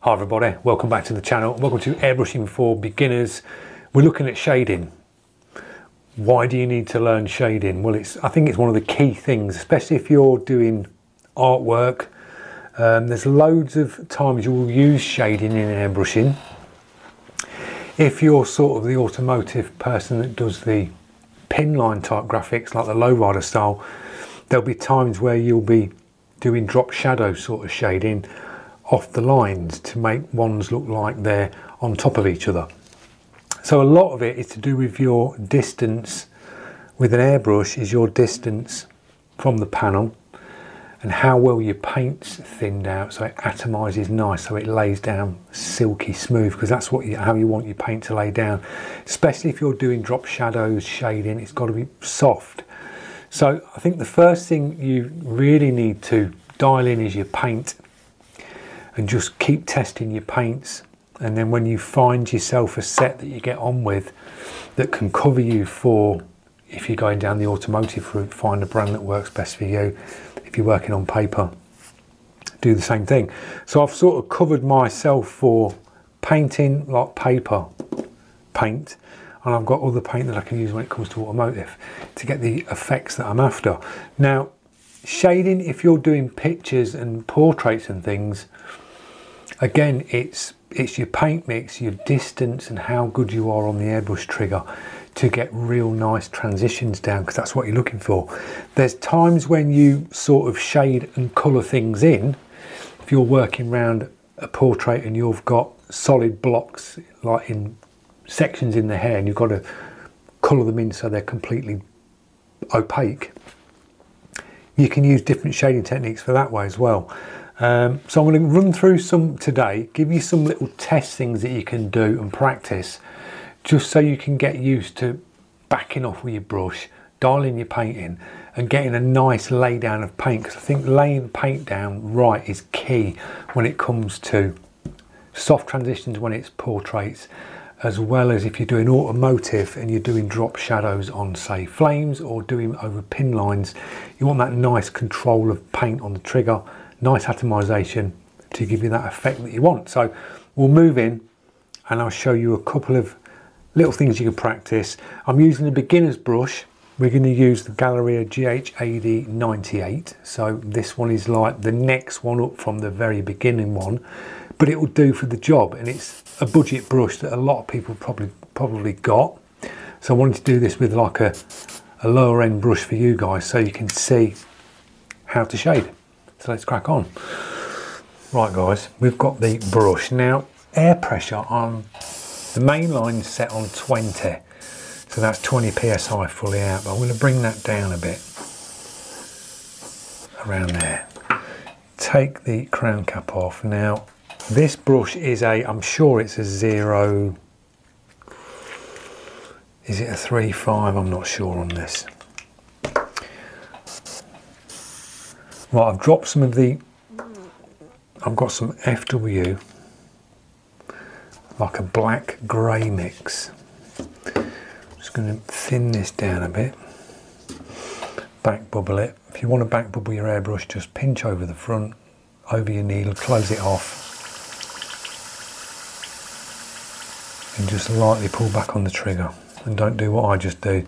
Hi everybody, welcome back to the channel. Welcome to Airbrushing for Beginners. We're looking at shading. Why do you need to learn shading? Well, I think it's one of the key things, especially if you're doing artwork. There's loads of times you will use shading in airbrushing. If you're sort of the automotive person that does the pin line type graphics, like the lowrider style, there'll be times where you'll be doing drop shadow sort of shading off the lines to make ones look like they're on top of each other. So a lot of it is to do with your distance with an airbrush, is your distance from the panel and how well your paint's thinned out so it atomizes nice, so it lays down silky smooth, because that's how you want your paint to lay down. Especially if you're doing drop shadows, shading, it's got to be soft. So I think the first thing you really need to dial in is your paint, and just keep testing your paints. And then when you find yourself a set that you get on with that can cover you for, if you're going down the automotive route, find a brand that works best for you. If you're working on paper, do the same thing. So I've sort of covered myself for painting like paper paint, and I've got other paint that I can use when it comes to automotive to get the effects that I'm after. Now, shading, if you're doing pictures and portraits and things, again, it's your paint mix, your distance, and how good you are on the airbrush trigger to get real nice transitions down, because that's what you're looking for. There's times when you sort of shade and colour things in. If you're working around a portrait and you've got solid blocks, like in sections in the hair, and you've got to colour them in so they're completely opaque, you can use different shading techniques for that way as well. So I'm going to run through some today, give you some little test things that you can do and practice, just so you can get used to backing off with your brush, dialing your paint in and getting a nice lay down of paint, because I think laying paint down right is key when it comes to soft transitions when it's portraits, as well as if you're doing automotive and you're doing drop shadows on, say, flames, or doing over pin lines. You want that nice control of paint on the trigger, nice atomization to give you that effect that you want. So we'll move in and I'll show you a couple of little things you can practice. I'm using a beginner's brush. We're going to use the Galleria GH80 98. So this one is like the next one up from the very beginning one, but it will do for the job, and it's a budget brush that a lot of people probably got. So I wanted to do this with like a lower end brush for you guys, so you can see how to shade. So let's crack on. Right guys, we've got the brush. Now, air pressure on the main line set on 20. So that's 20 PSI fully out, but I'm going to bring that down a bit. Around there. Take the crown cap off. Now, this brush is I'm sure it's a 0, is it a 3.5? I'm not sure on this. Right, I've dropped some of I've got some FW, like a black grey mix. Just going to thin this down a bit, back bubble it. If you want to back bubble your airbrush, just pinch over the front, over your needle, close it off, and just lightly pull back on the trigger. And don't do what I just do,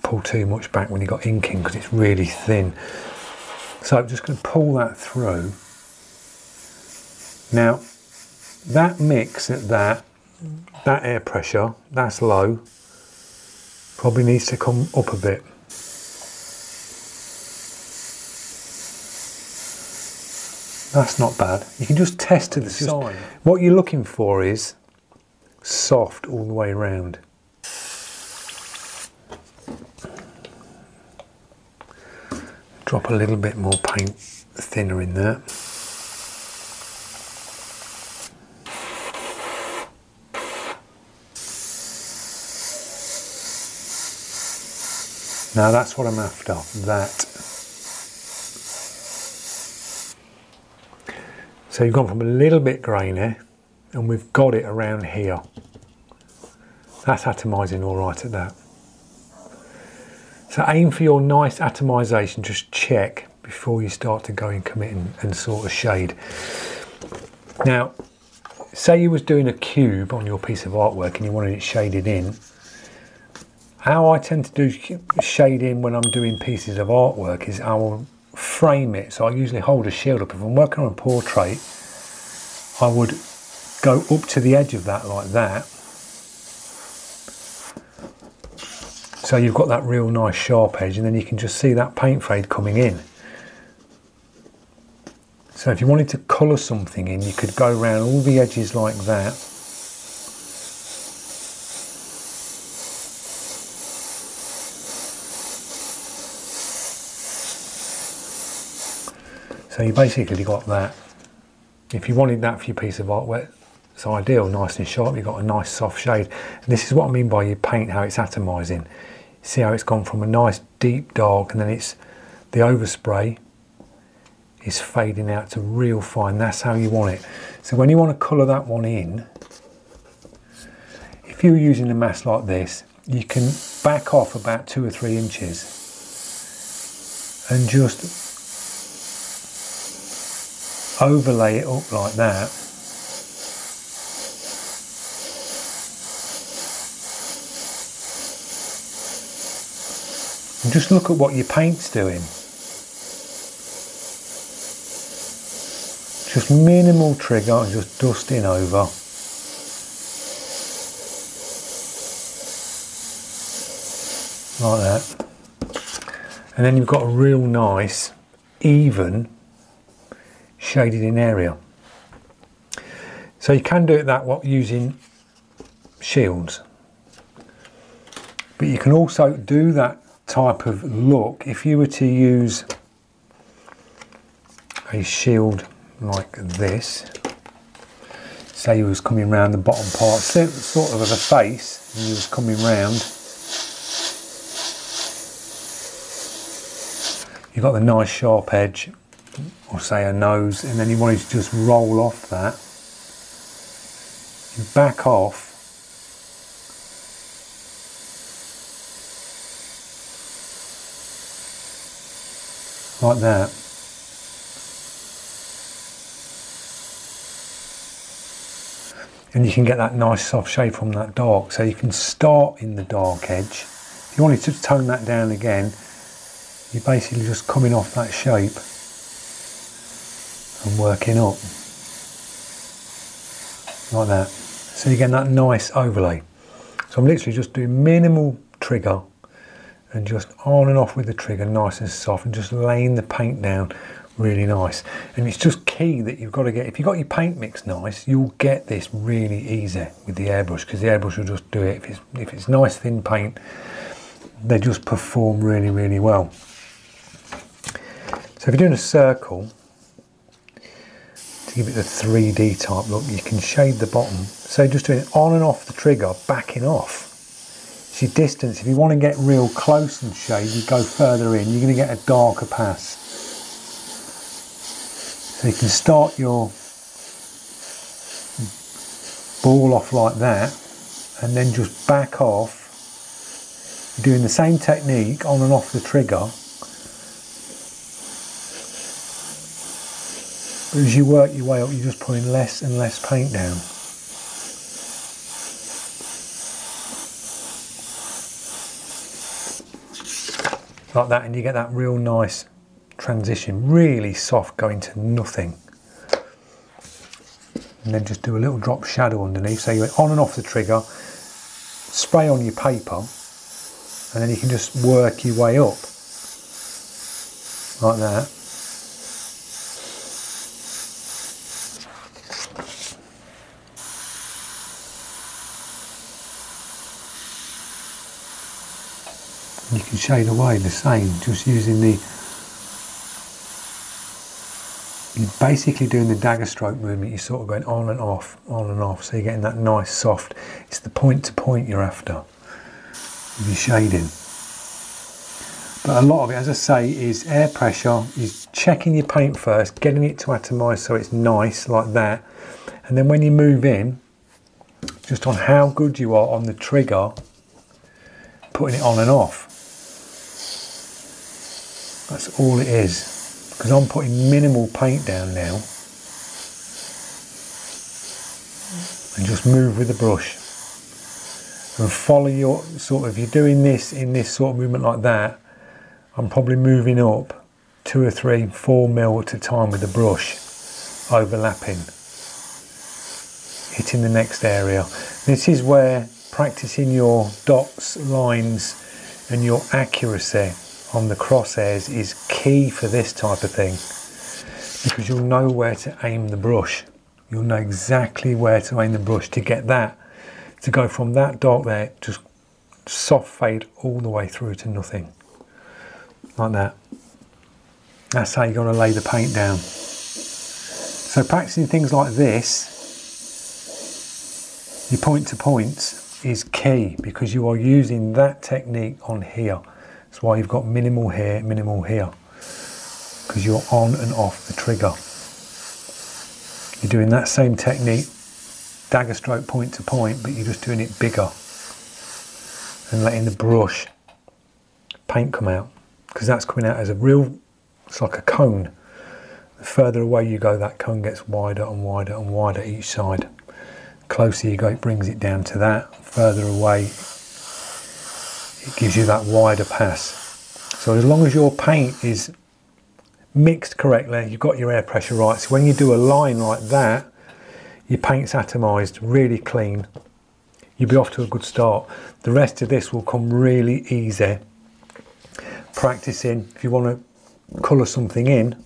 pull too much back when you've got inking, because it's really thin. So I'm just going to pull that through. Now, that mix at that air pressure, that's low, probably needs to come up a bit. That's not bad. You can just test to the side. What you're looking for is soft all the way around. Drop a little bit more paint thinner in there. Now that's what I'm after, that. So you've gone from a little bit grainy and we've got it around here. That's atomizing all right at that. So aim for your nice atomization, just check before you start to go and commit and sort of shade. Now, say you was doing a cube on your piece of artwork and you wanted it shaded in, how I tend to do shading when I'm doing pieces of artwork is I will frame it. So I usually hold a shield up. If I'm working on a portrait, I would go up to the edge of that like that. So you've got that real nice sharp edge, and then you can just see that paint fade coming in. So if you wanted to colour something in, you could go around all the edges like that. So you basically got that. If you wanted that for your piece of artwork, it's ideal, nice and sharp, you've got a nice soft shade. And this is what I mean by your paint, how it's atomising. See how it's gone from a nice deep dark, and then it's the overspray is fading out to real fine. That's how you want it. So when you want to colour that one in, if you're using a mask like this, you can back off about 2 or 3 inches and just overlay it up like that. And just look at what your paint's doing. Just minimal trigger and just dusting over. Like that. And then you've got a real nice, even, shaded in area. So you can do it that way using shields. But you can also do that type of look if you were to use a shield like this. Say you was coming round the bottom part, sort of a face, and you was coming round. You've got the nice sharp edge, or say a nose, and then you wanted to just roll off that. You back off. Like that. And you can get that nice soft shade from that dark. So you can start in the dark edge. If you wanted to tone that down again, you're basically just coming off that shape and working up. Like that. So you're getting that nice overlay. So I'm literally just doing minimal trigger and just on and off with the trigger, nice and soft, and just laying the paint down really nice. And it's just key that you've got to get, if you've got your paint mix nice, you'll get this really easy with the airbrush, because the airbrush will just do it. If it's nice thin paint, they just perform really, really well. So if you're doing a circle, to give it the 3D type look, you can shade the bottom. So just doing it on and off the trigger, backing off. It's your distance. If you want to get real close and shade, you go further in, you're going to get a darker pass. So you can start your ball off like that, and then just back off. You're doing the same technique on and off the trigger. But as you work your way up, you're just putting less and less paint down. Like that, and you get that real nice transition, really soft, going to nothing. And then just do a little drop shadow underneath. So you went on and off the trigger, spray on your paper, and then you can just work your way up. Like that. You can shade away the same, just using the, you're basically doing the dagger stroke movement. You're sort of going on and off, so you're getting that nice soft, it's the point to point you're after with your shading. But a lot of it, as I say, is air pressure, is checking your paint first, getting it to atomise so it's nice like that, and then when you move in, just on how good you are on the trigger, putting it on and off. That's all it is, because I'm putting minimal paint down now. and just move with the brush and follow your sort of, you're doing this in this sort of movement like that, I'm probably moving up 2 or 3, 4 mil at a time with the brush, overlapping, hitting the next area. This is where practicing your dots, lines and your accuracy on the crosshairs is key for this type of thing, because you'll know where to aim the brush. You'll know exactly where to aim the brush to get that, to go from that dark there, just soft fade all the way through to nothing. Like that. That's how you're going to lay the paint down. So practicing things like this, your point to points, is key, because you are using that technique on here. That's why you've got minimal here, because you're on and off the trigger. You're doing that same technique, dagger stroke point to point, but you're just doing it bigger and letting the brush paint come out, because that's coming out as a real, it's like a cone. The further away you go, that cone gets wider and wider and wider each side. The closer you go, it brings it down to that. Further away, it gives you that wider pass. So as long as your paint is mixed correctly, you've got your air pressure right, so when you do a line like that, your paint's atomised, really clean, you'll be off to a good start. The rest of this will come really easy. Practicing, if you want to colour something in,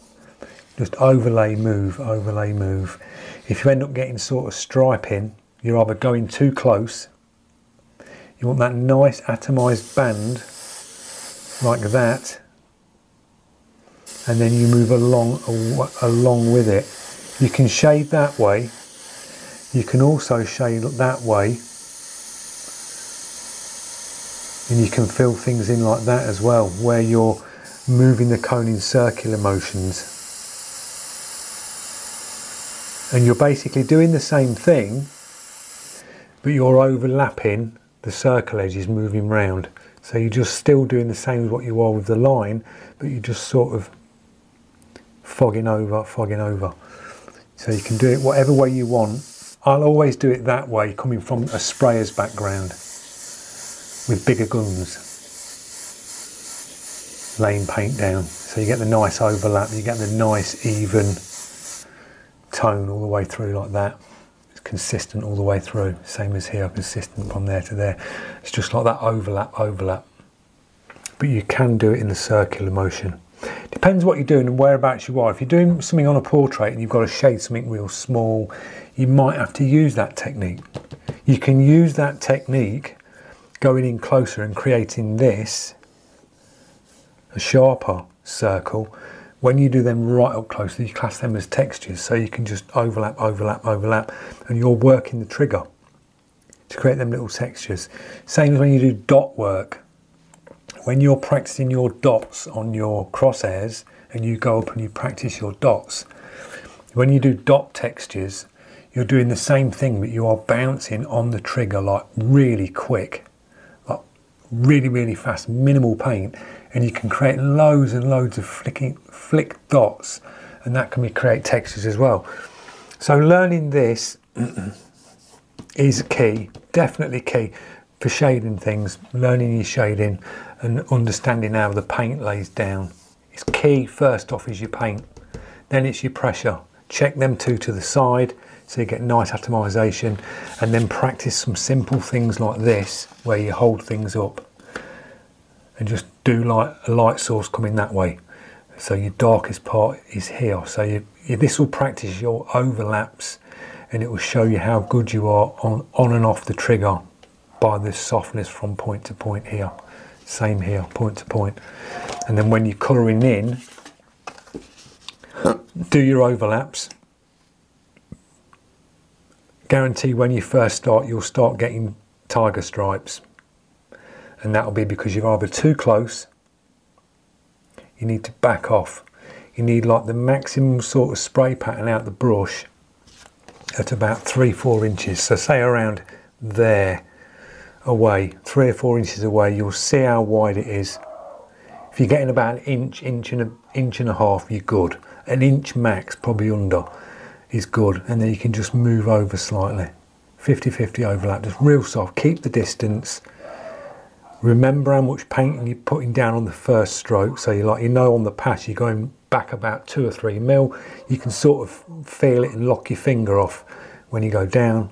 just overlay, move, overlay, move. If you end up getting sort of striping, you're either going too close, you want that nice atomised band like that, and then you move along with it. You can shade that way, you can also shade that way, and you can fill things in like that as well, where you're moving the cone in circular motions. And you're basically doing the same thing, but you're overlapping the circle edges, moving round. So you're just still doing the same as what you are with the line, but you're just sort of fogging over. So you can do it whatever way you want. I'll always do it that way, coming from a sprayer's background with bigger guns, laying paint down. So you get the nice overlap, you get the nice even tone all the way through like that. It's consistent all the way through, same as here, consistent from there to there. It's just like that overlap. But you can do it in the circular motion. Depends what you're doing and whereabouts you are. If you're doing something on a portrait and you've got to shade something real small, you might have to use that technique. You can use that technique going in closer and creating this, a sharper circle. When you do them right up close, you class them as textures, so you can just overlap, and you're working the trigger to create them little textures. Same as when you do dot work. When you're practicing your dots on your crosshairs and you go up and you practice your dots, when you do dot textures, you're doing the same thing, but you are bouncing on the trigger like really quick, like really fast, minimal paint, and you can create loads and loads of flick dots, and that can create textures as well. So learning this is key, definitely key for shading things. Learning your shading and understanding how the paint lays down is key. First off is your paint, then it's your pressure. Check them two to the side so you get nice atomisation, and then practice some simple things like this where you hold things up and just do like a light source coming that way. So your darkest part is here. So this will practice your overlaps, and it will show you how good you are on and off the trigger by this softness from point to point here. Same here, point to point. And then when you're colouring in, do your overlaps. Guarantee when you first start, you'll start getting tiger stripes. And that'll be because you're either too close, you need to back off. You need like the maximum sort of spray pattern out the brush at about 3-4 inches. So say around there, away, 3 or 4 inches away, you'll see how wide it is. If you're getting about an inch and a half, you're good. An inch max, probably under, is good. And then you can just move over slightly, 50-50 overlap, just real soft. Keep the distance. Remember how much paint you're putting down on the first stroke. So you know on the pass you're going back about 2 or 3 mil. You can sort of feel it and lock your finger off when you go down,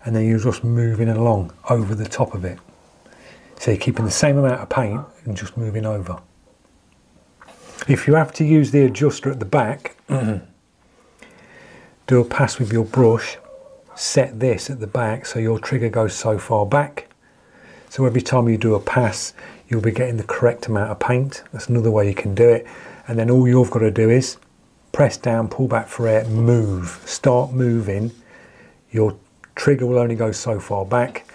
and then you're just moving along over the top of it. So you're keeping the same amount of paint and just moving over. If you have to use the adjuster at the back, do a pass with your brush, set this at the back so your trigger goes so far back. So every time you do a pass, you'll be getting the correct amount of paint. That's another way you can do it. And then all you've got to do is press down, pull back for air, move. Start moving. Your trigger will only go so far back.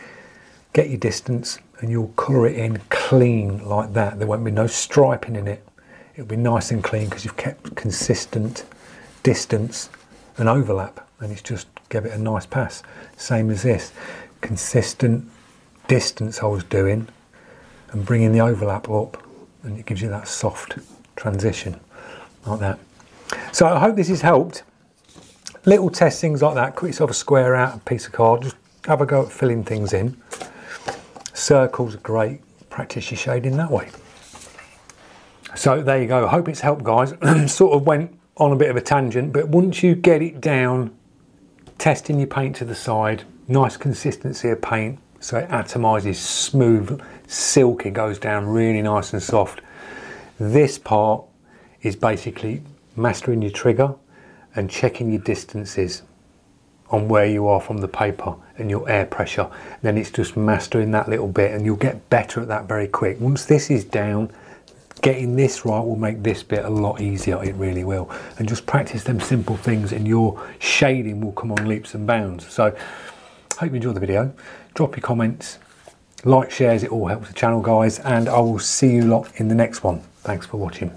Get your distance and you'll colour it in clean like that. There won't be no striping in it. It'll be nice and clean because you've kept consistent distance and overlap, and it's just give it a nice pass. Same as this. Consistent distance I was doing and bringing the overlap up, and it gives you that soft transition like that. So I hope this has helped. Little test things like that. Cut yourself a square out, a piece of card, just have a go at filling things in. Circles are great. Practice your shading that way. So there you go. I hope it's helped, guys. Sort of went on a bit of a tangent, but once you get it down, testing your paint to the side, nice consistency of paint, so it atomizes smooth, silky, goes down really nice and soft. This part is basically mastering your trigger and checking your distances on where you are from the paper and your air pressure. Then it's just mastering that little bit, and you'll get better at that very quick. Once this is down, getting this right will make this bit a lot easier. It really will. And just practice them simple things and your shading will come on leaps and bounds. So hope you enjoyed the video. Drop your comments, like, shares, it all helps the channel, guys, and I will see you lot in the next one. Thanks for watching.